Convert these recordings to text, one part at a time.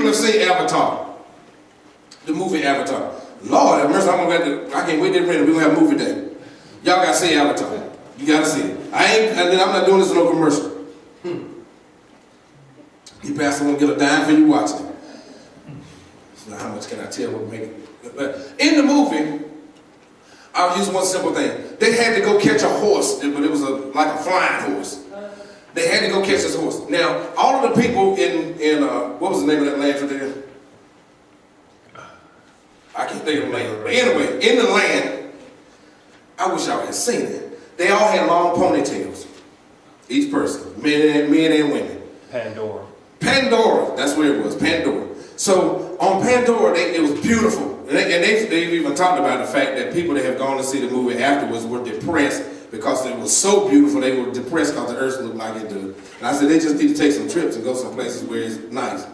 people have seen Avatar? The movie Avatar. Lord have mercy, I can't wait to rent it. We're going to have a movie day. Y'all got to see Avatar. You got to see it. I'm not doing this in no commercial. You pastor won't get a dime for you watching it. So how much can I tell what make it? But in the movie, I'll use one simple thing. They had to go catch a horse, but it was like a flying horse. They had to go catch this horse. Now, all of the people in what was the name of that land there? I can't think of the land. But anyway, in the land, I wish y'all had seen it. They all had long ponytails. Each person, men and women. Pandora, that's where it was, Pandora. So on Pandora, it was beautiful. And they've even talked about the fact that people that have gone to see the movie afterwards were depressed because it was so beautiful. They were depressed because the earth looked like it did. And I said, they just need to take some trips and go some places where it's nice.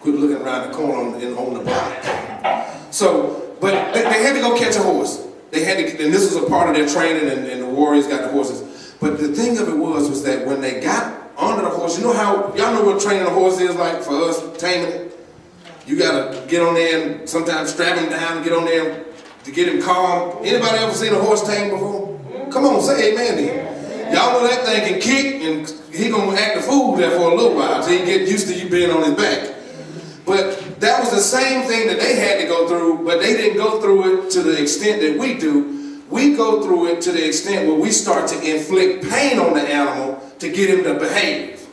Quit looking around the corner on the block. So, but they had to go catch a horse. They had to get, and this was a part of their training, and the warriors got the horses. But the thing of it was that when they got under the horse, you know how, y'all know what training a horse is like for us, taming it? You gotta get on there and sometimes strap him down and get on there to get him calm. Anybody ever seen a horse tamed before? Come on, say amen then. Y'all know that thing can kick and he gonna act a fool there for a little while until he get used to you being on his back. But that was the same thing that they had to go through, but they didn't go through it to the extent that we do. We go through it to the extent where we start to inflict pain on the animal to get him to behave.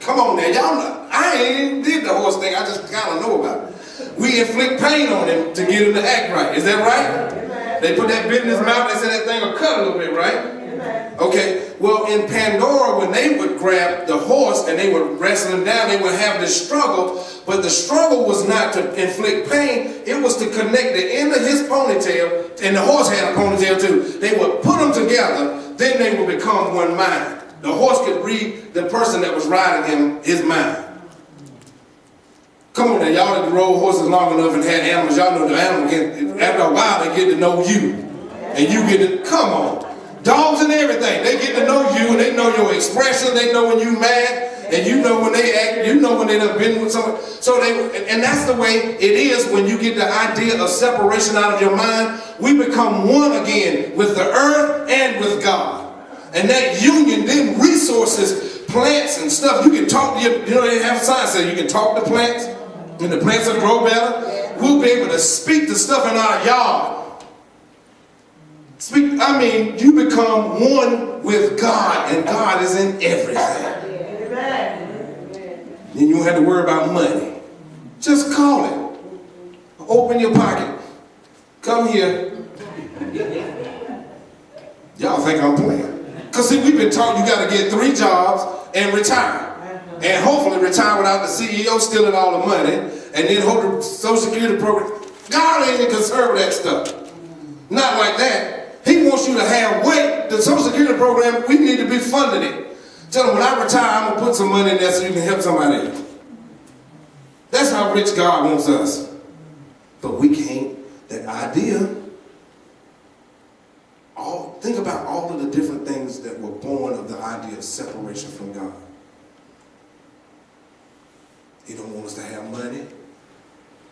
Come on now, y'all know, I ain't did the horse thing, I just kind of know about it. We inflict pain on him to get him to act right. Is that right? Amen. They put that bit in his mouth, they said that thing will cut a little bit, right? Amen. Okay, well in Pandora, when they would grab the horse and they would wrestle him down, they would have this struggle, but the struggle was not to inflict pain, it was to connect the end of his ponytail, and the horse had a ponytail too. They would put them together, then they would become one mind. The horse could read the person that was riding him, his mind. Come on now, y'all that rode horses long enough and had animals, y'all know the animal can, after a while they get to know you. And you get to, come on. Dogs and everything, they get to know you and they know your expression, they know when you mad, and you know when they act, you know when they done been with someone. So and that's the way it is when you get the idea of separation out of your mind. We become one again with the earth and with God. And that union, then resources, plants and stuff, you can talk to you know, they have science say you can talk to plants, and the plants will grow better. We'll be able to speak to stuff in our yard. You become one with God, and God is in everything. Then you don't have to worry about money. Just call it. Open your pocket. Come here. Y'all think I'm playing. Because see, we've been taught you got to get 3 jobs and retire. And hopefully retire without the CEO stealing all the money. And then hope the Social Security program. God ain't concerned with that stuff. Not like that. He wants you to have weight. The Social Security program, we need to be funding it. Tell them when I retire, I'm going to put some money in there so you can help somebody else. That's how rich God wants us. But we can't. That idea. Think about all of the different things that were born of the idea of separation from God. He don't want us to have money.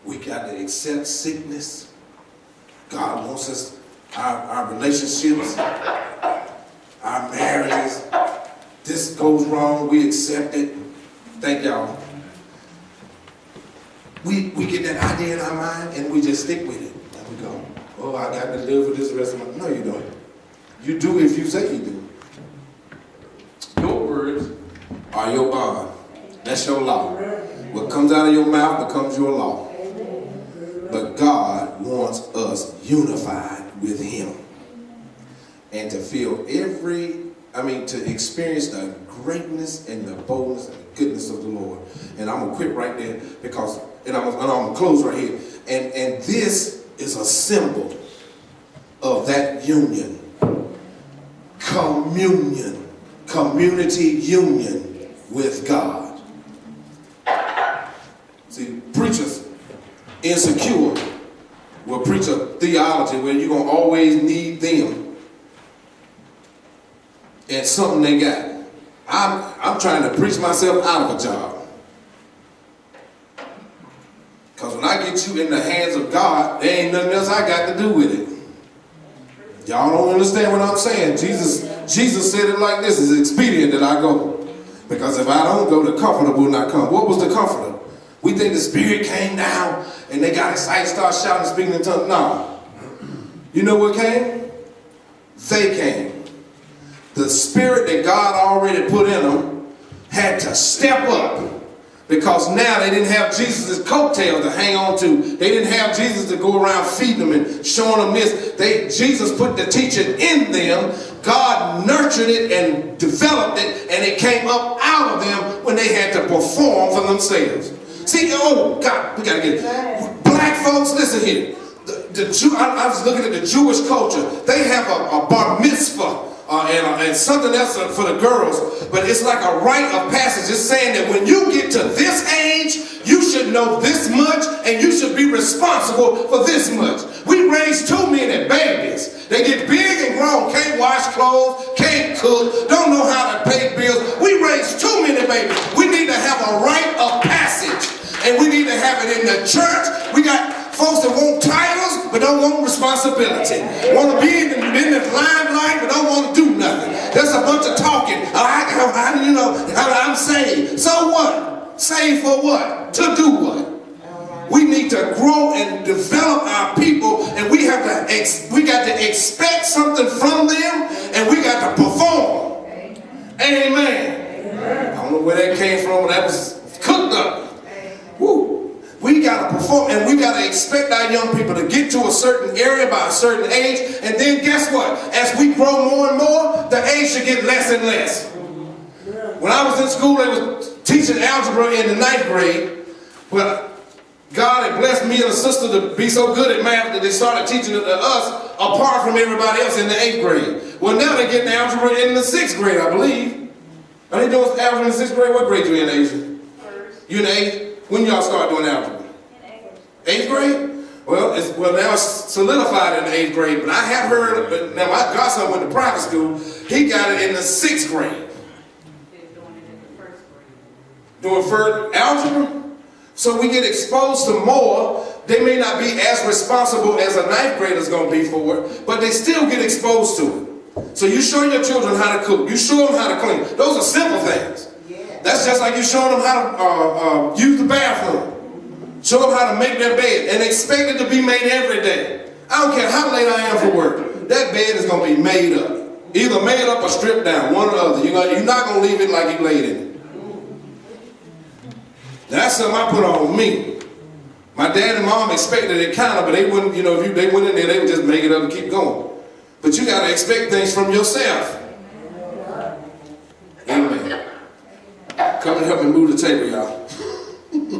We got to accept sickness. God wants us, our relationships, our marriages. This goes wrong, we accept it. Thank y'all. We get that idea in our mind and we just stick with it. And we go, oh, I got to live with this the rest of my life. No, you don't. You do if you say you do. Your words are your bond. That's your law. What comes out of your mouth becomes your law. But God wants us unified with Him. And to feel to experience the greatness and the boldness and the goodness of the Lord. And I'm going to quit right there because, and I'm going to close right here. And this is a symbol of that union. Communion, community union with God. See, preachers, insecure, will preach a theology where you're going to always need them and something they got. I'm trying to preach myself out of a job. I get you in the hands of God, there ain't nothing else I got to do with it. Y'all don't understand what I'm saying. Jesus said it like this: it's expedient that I go. Because if I don't go, the Comforter will not come. What was the Comforter? We think the Spirit came down and they got excited, started shouting, speaking in tongues. No. You know what came? They came. The Spirit that God already put in them had to step up. Because now they didn't have Jesus' coattails to hang on to. They didn't have Jesus to go around feeding them and showing them this. Jesus put the teaching in them. God nurtured it and developed it, and it came up out of them when they had to perform for themselves. See, oh God, we gotta get it. Black folks, listen here. I was looking at the Jewish culture. They have a bar mitzvah. And something else for the girls, but it's like a rite of passage. It's saying that when you get to this age, you should know this much, and you should be responsible for this much. We raise too many babies. They get big and grown, can't wash clothes, can't cook, don't know how to pay bills. We raise too many babies. We need to have a rite of passage, and we need to have it in the church. We got folks that want titles but don't want responsibility. Want to be in the limelight but don't want to do nothing. There's a bunch of talking. I'm saved. So what? Saved for what? To do what? We need to grow and develop our people, and we got to expect something from them, and we got to perform. Amen. I don't know where that came from. That was cooked up. Woo. We got to perform, and we got to expect our young people to get to a certain area by a certain age, and then guess what? As we grow more and more, the age should get less and less. When I was in school, they was teaching algebra in the 9th grade, but God had blessed me and a sister to be so good at math that they started teaching it to us apart from everybody else in the 8th grade. Well, now they're getting algebra in the 6th grade, I believe. Are they doing algebra in the 6th grade? What grade you in, Asia? You in the 8th? When y'all start doing algebra? 8th grade? Well, now it's solidified in the 8th grade, but I have heard, but now my godson went to private school, he got it in the 6th grade. They're doing it in the 1st grade. Doing further algebra? So we get exposed to more. They may not be as responsible as a 9th grader is going to be for it, but they still get exposed to it. So you show your children how to cook. You show them how to clean. Those are simple things. That's just like you showing them how to use the bathroom. Show them how to make their bed and expect it to be made every day. I don't care how late I am for work. That bed is going to be made up. Either made up or stripped down, one or the other. You're not going to leave it like you laid in it. That's something I put on me. My dad and mom expected it kind of, but they wouldn't, if they went in there, they would just make it up and keep going. But you got to expect things from yourself. Amen. Come and help me move the table, y'all.